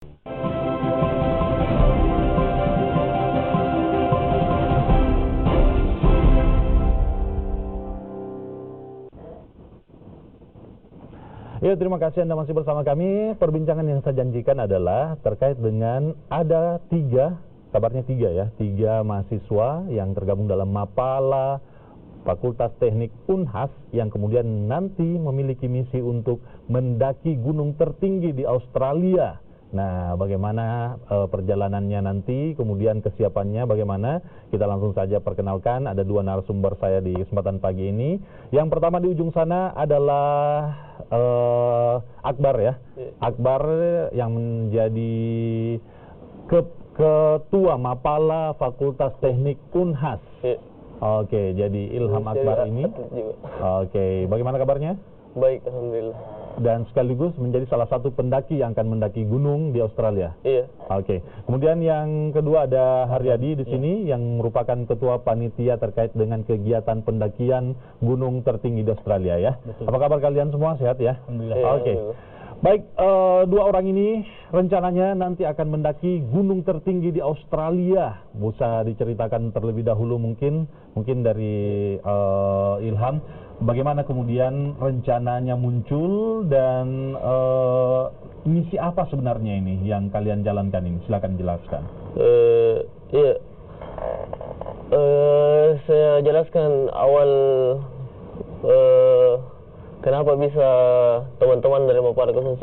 Ya, terima kasih Anda masih bersama kami. Perbincangan yang saya janjikan adalah terkait dengan ada kabarnya tiga mahasiswa yang tergabung dalam Mapala Fakultas Teknik Unhas yang kemudian nanti memiliki misi untuk mendaki gunung tertinggi di Australia. Nah, bagaimana perjalanannya nanti, kemudian kesiapannya bagaimana, kita langsung saja perkenalkan. Ada dua narasumber saya di kesempatan pagi ini. Yang pertama di ujung sana adalah Akbar ya. Akbar yang menjadi ketua Mapala Fakultas Teknik Unhas. Oke, jadi Ilham Akbar ini. Oke, bagaimana kabarnya? Baik, alhamdulillah. Dan sekaligus menjadi salah satu pendaki yang akan mendaki gunung di Australia. Iya. Oke. Kemudian yang kedua ada Haryadi di sini yang merupakan ketua panitia terkait dengan kegiatan pendakian gunung tertinggi di Australia ya. Betul. Apa kabar kalian semua? Sehat ya? Alhamdulillah. Iya, Oke. Baik, dua orang ini rencananya nanti akan mendaki gunung tertinggi di Australia. Bisa diceritakan terlebih dahulu mungkin dari Ilham, bagaimana kemudian rencananya muncul dan misi apa sebenarnya ini yang kalian jalankan ini? Silakan jelaskan. Iya. Saya jelaskan awal kenapa bisa teman-teman dari Mapala 09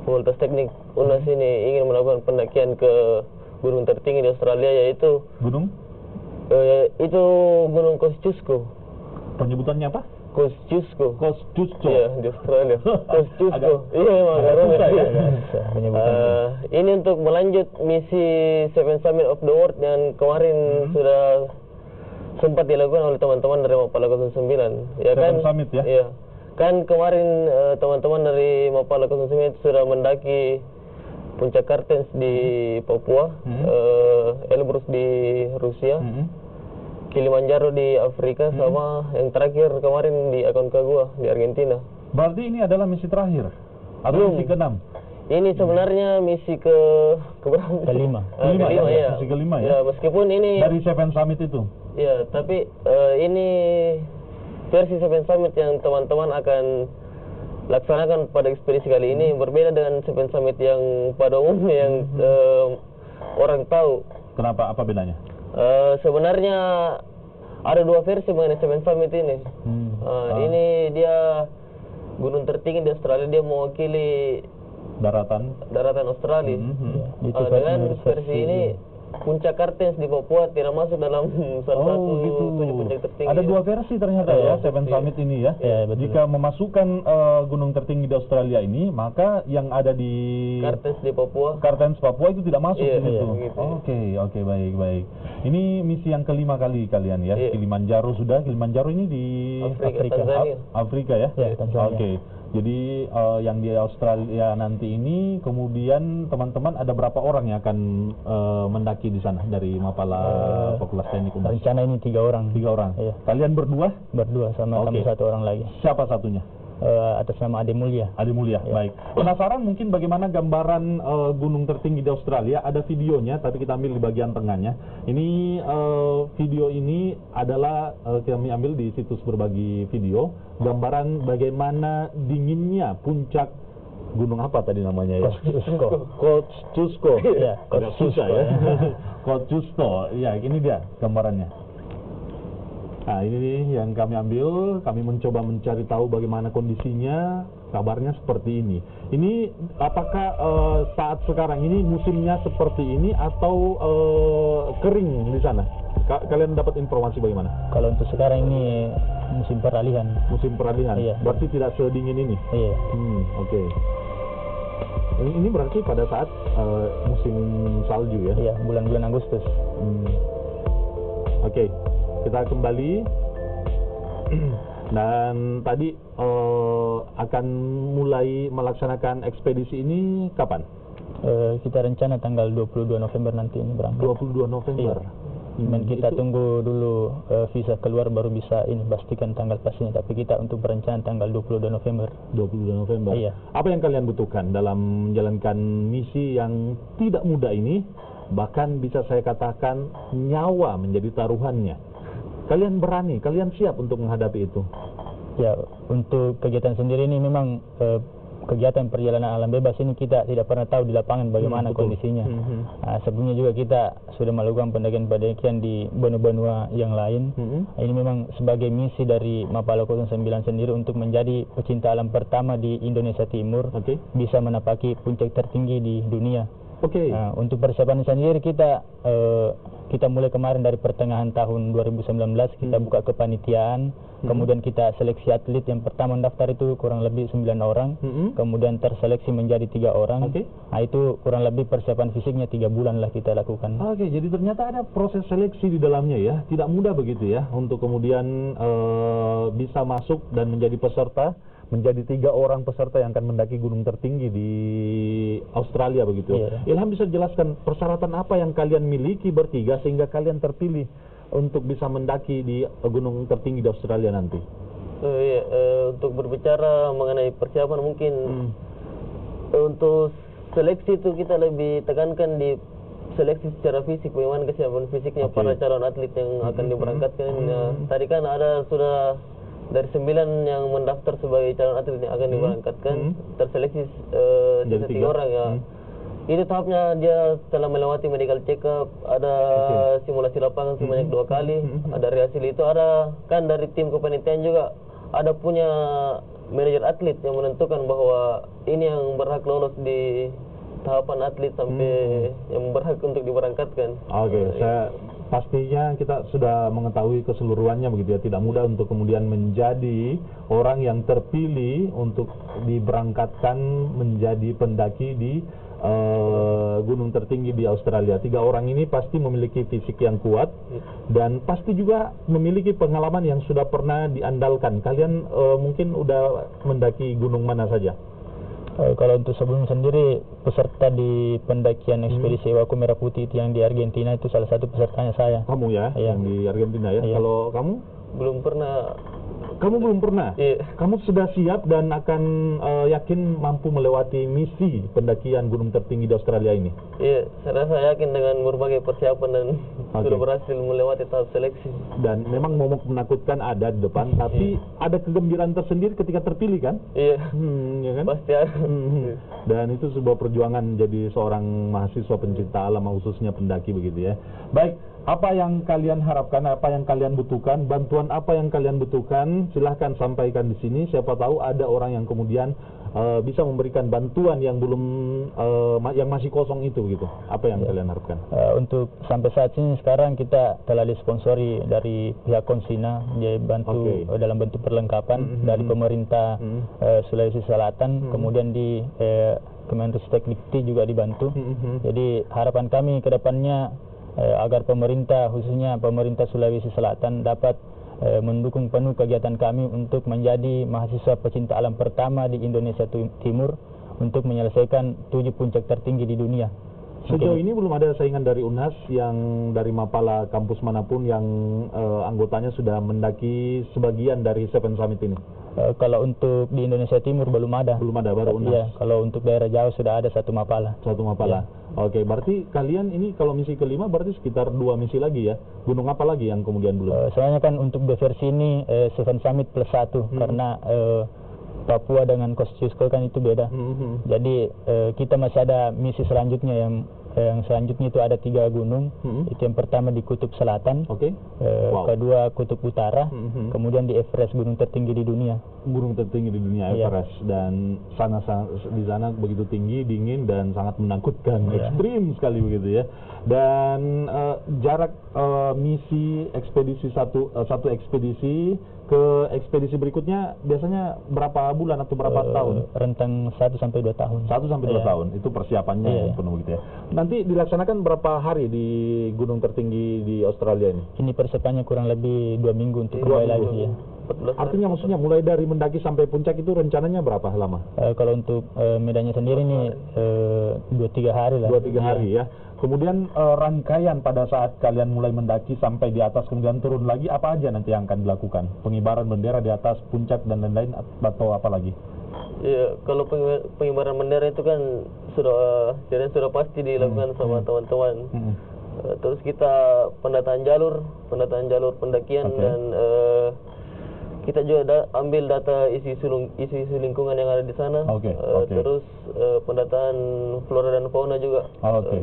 Fakultas Teknik Unhas ini ingin melakukan pendakian ke gunung tertinggi di Australia, yaitu Gunung? itu Gunung Kosciuszko. Penyebutannya apa? Kosciuszko. Kosciuszko. Iya, di Australia. Kosciuszko. Iya, agak susah ya. Ini untuk melanjut misi Seven Summit of the World yang kemarin sudah sempat dilakukan oleh teman-teman dari Mapala 09. Ya Seven kan? Summit ya? Iya. Kan kemarin teman-teman dari Mapala 09 sudah mendaki Puncak Kartens di Papua, Elbrus di Rusia, Kilimanjaro di Afrika, sama yang terakhir kemarin di Aconcagua di Argentina. Berarti ini adalah misi terakhir atau Belum. misi ke-6? Ini sebenarnya misi kelima. Kelima ya? ya. Misi kelima ya? Ya, meskipun ini Dari Seven Summit itu? ya, tapi ini versi Seven Summit yang teman-teman akan laksanakan pada ekspedisi kali ini berbeda dengan Seven Summit yang pada umumnya yang orang tahu. Kenapa? Apa bedanya? Sebenarnya ada dua versi mengenai Seven Summit ini. Ini dia gunung tertinggi di Australia, dia mewakili daratan Australia. Dengan versi ini Puncak Kartens di Papua tidak masuk dalam salah satu tujuh puncak tertinggi. Ada dua versi ternyata ya Seven Summit ini ya. Jika memasukkan gunung tertinggi di Australia ini, maka yang ada di Kartens Papua itu tidak masuk di situ. Oke, baik. Ini misi yang kelima kali kalian ya. Kilimanjaro sudah. Kilimanjaro ini di Afrika ya. Oke. Jadi yang di Australia nanti ini, kemudian teman-teman ada berapa orang yang akan mendaki di sana dari Mapala Fakultas Teknik Unhas? Rencana ini 3 orang. 3 orang. Iya. Kalian berdua? Berdua sama kami 1 orang lagi. Siapa satunya? Atas nama Ade Mulya. Ade Mulya, ya. Baik. Penasaran mungkin bagaimana gambaran gunung tertinggi di Australia? Ada videonya, tapi kita ambil di bagian tengahnya. Ini video ini adalah kami ambil di situs berbagi video. Gambaran bagaimana dinginnya puncak gunung apa tadi namanya ya? Kosciuszko. Ya, Kosciuszko ya. Kosciuszko. Ya, ini dia gambarannya. Nah, ini nih yang kami ambil, kami mencoba mencari tahu bagaimana kondisinya, kabarnya seperti ini. Ini apakah saat sekarang ini musimnya seperti ini atau kering di sana? Kalian dapat informasi bagaimana? Kalau untuk sekarang ini musim peralihan. Musim peralihan? Iya. Berarti tidak sedingin ini? Iya. Oke. Ini berarti pada saat musim salju ya? Iya, bulan-bulan Agustus. Oke. Kita kembali dan tadi akan mulai melaksanakan ekspedisi ini kapan? Kita rencana tanggal 22 November nanti ini berangkat. 22 November? Iya. Dan kita tunggu dulu visa keluar baru bisa ini pastikan tanggal pastinya. Tapi kita untuk perencanaan tanggal 22 November. 22 November. Iya. Apa yang kalian butuhkan dalam menjalankan misi yang tidak mudah ini? Bahkan bisa saya katakan nyawa menjadi taruhannya. Kalian berani, kalian siap untuk menghadapi itu? Ya, untuk kegiatan sendiri ini memang kegiatan perjalanan alam bebas ini kita tidak pernah tahu di lapangan bagaimana kondisinya. Sebelumnya juga kita sudah melakukan pendakian-pendakian di benua-benua yang lain. Ini memang sebagai misi dari Mapala 09 sendiri untuk menjadi pecinta alam pertama di Indonesia Timur, bisa menapaki puncak tertinggi di dunia. Untuk persiapan sendiri kita mulai kemarin dari pertengahan tahun 2019 kita buka kepanitiaan, kemudian kita seleksi atlet. Yang pertama mendaftar itu kurang lebih 9 orang, kemudian terseleksi menjadi 3 orang. Itu kurang lebih persiapan fisiknya 3 bulan lah kita lakukan. Jadi ternyata ada proses seleksi di dalamnya ya, tidak mudah begitu ya untuk kemudian bisa masuk dan menjadi peserta. Menjadi 3 orang peserta yang akan mendaki gunung tertinggi di Australia begitu. Ilham bisa jelaskan persyaratan apa yang kalian miliki bertiga sehingga kalian terpilih untuk bisa mendaki di gunung tertinggi di Australia nanti? Untuk berbicara mengenai persiapan mungkin untuk seleksi itu kita lebih tekankan di seleksi secara fisik, bagaimana kesiapan fisiknya para calon atlet yang akan diberangkatkan. Tadi kan ada sudah dari 9 yang mendaftar sebagai calon atlet yang akan diberangkatkan, terseleksi sisa 3 orang ya. Itu tahapnya dia setelah melewati medical check up, ada simulasi lapangan sebanyak 2 kali, ada rehasil itu, ada kan dari tim kepanitiaan juga ada punya manajer atlet yang menentukan bahwa ini yang berhak lolos di tahapan atlet sampai yang berhak untuk diberangkatkan. Saya pastinya kita sudah mengetahui keseluruhannya begitu ya. Tidak mudah untuk kemudian menjadi orang yang terpilih untuk diberangkatkan menjadi pendaki di gunung tertinggi di Australia. 3 orang ini pasti memiliki fisik yang kuat dan pasti juga memiliki pengalaman yang sudah pernah diandalkan. Kalian mungkin udah mendaki gunung mana saja? Kalau untuk sebelum sendiri peserta di pendakian ekspedisi Waku Merah Putih yang di Argentina itu salah satu pesertanya saya. Kamu ya, yang di Argentina ya. Kalau kamu? Belum pernah. Kamu belum pernah? Kamu sudah siap dan akan yakin mampu melewati misi pendakian gunung tertinggi di Australia ini? Saya rasa yakin dengan berbagai persiapan dan sudah berhasil melewati tahap seleksi. Dan memang momok menakutkan ada di depan, tapi ada kegembiraan tersendiri ketika terpilih kan? Ya kan? Pasti ada. Dan itu sebuah perjuangan jadi seorang mahasiswa pencinta alam, khususnya pendaki begitu ya. Baik. Apa yang kalian harapkan, apa yang kalian butuhkan, bantuan apa yang kalian butuhkan, silahkan sampaikan di sini. Siapa tahu ada orang yang kemudian bisa memberikan bantuan yang belum, yang masih kosong itu gitu. Apa yang kalian harapkan? Untuk sampai saat ini sekarang kita telah disponsori dari pihak Konsina, dia bantu dalam bentuk perlengkapan dari pemerintah Sulawesi Selatan, kemudian di Kemenristek Dikti juga dibantu. Jadi harapan kami ke depannya agar pemerintah, khususnya pemerintah Sulawesi Selatan dapat mendukung penuh kegiatan kami untuk menjadi mahasiswa pecinta alam pertama di Indonesia Timur untuk menyelesaikan 7 puncak tertinggi di dunia. Sejauh ini belum ada saingan dari UNHAS yang dari Mapala kampus manapun yang anggotanya sudah mendaki sebagian dari Seven Summit ini? Kalau untuk di Indonesia Timur belum ada. Belum ada, baru UNHAS. Kalau untuk daerah jauh sudah ada 1 Mapala. 1 Mapala. Berarti kalian ini kalau misi kelima berarti sekitar 2 misi lagi ya. Gunung apa lagi yang kemudian belum? Soalnya kan untuk versi ini Seven Summit plus 1 karena Papua dengan Kosciuszko kan itu beda. Jadi kita masih ada misi selanjutnya yang selanjutnya itu ada 3 gunung. Itu yang pertama di Kutub Selatan, kedua Kutub Utara, kemudian di Everest, gunung tertinggi di dunia. Gunung tertinggi di dunia Everest, dan di sana begitu tinggi, dingin dan sangat menakutkan, ekstrim sekali begitu ya. Dan jarak misi ekspedisi satu ekspedisi ke ekspedisi berikutnya biasanya berapa bulan atau berapa tahun? Rentang 1 sampai 2 tahun. 1 sampai 2 tahun itu persiapannya yang penuh gitu ya. Nanti dilaksanakan berapa hari di gunung tertinggi di Australia ini? Ini persiapannya kurang lebih 2 minggu untuk kembali lagi ya. Artinya maksudnya mulai dari mendaki sampai puncak itu rencananya berapa lama? Kalau untuk medannya sendiri nih 2-3 hari lah. 2-3 hari ya. Kemudian rangkaian pada saat kalian mulai mendaki sampai di atas kemudian turun lagi, apa aja nanti yang akan dilakukan? Pengibaran bendera di atas puncak dan lain-lain atau apa lagi? Ya, kalau pengibaran bendera itu kan sudah pasti dilakukan sama teman-teman. Terus kita pendataan jalur pendakian, dan kita juga ambil data isi lingkungan yang ada di sana. Terus pendataan flora dan fauna juga.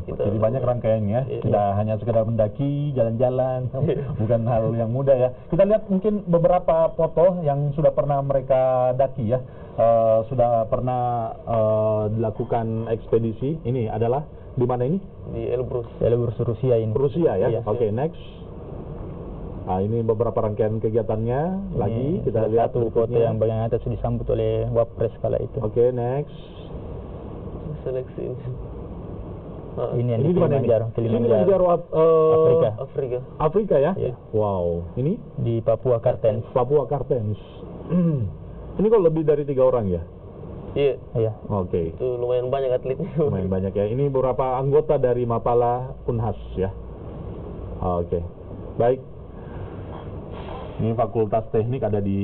Jadi banyak rangkaiannya, tidak hanya sekedar mendaki, jalan-jalan, bukan hal yang mudah ya. Kita lihat mungkin beberapa foto yang sudah pernah mereka daki ya, sudah pernah dilakukan ekspedisi. Ini adalah di mana ini? Di Elbrus, Rusia ini. Rusia ya. Next. Nah, ini beberapa rangkaian kegiatannya. Lagi kita lihat satu foto yang bagian atas disambut oleh Wapres kala itu. Next. Seleksi ini. Ini yang di Kilimanjaro, Afrika ya? Wow. Ini di Papua Kartens. Ini kok lebih dari 3 orang ya? Iya. Itu lumayan banyak atletnya. Lumayan banyak ya. Ini beberapa anggota dari Mapala Unhas ya. Baik. Ini Fakultas Teknik ada di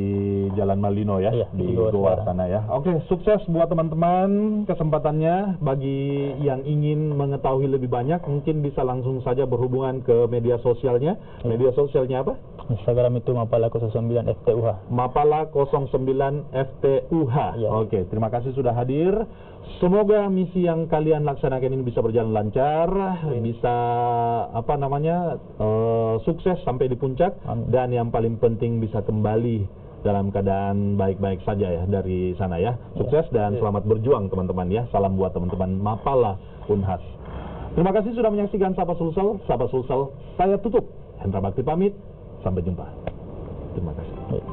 Jalan Malino ya, di Goa sana ya. Sukses buat teman-teman. Kesempatannya bagi yang ingin mengetahui lebih banyak mungkin bisa langsung saja berhubungan ke media sosialnya. Media sosialnya apa? Instagram itu Mapala 09 FTUH. Mapala 09 FTUH. Terima kasih sudah hadir. Semoga misi yang kalian laksanakan ini bisa berjalan lancar, bisa sukses sampai di puncak, dan yang paling penting bisa kembali dalam keadaan baik-baik saja ya dari sana ya. Sukses dan selamat berjuang teman-teman ya. Salam buat teman-teman Mapala Unhas. Terima kasih sudah menyaksikan Sapa Sulsel. Saya tutup. Hendra Bakti pamit. Sampai jumpa. Terima kasih.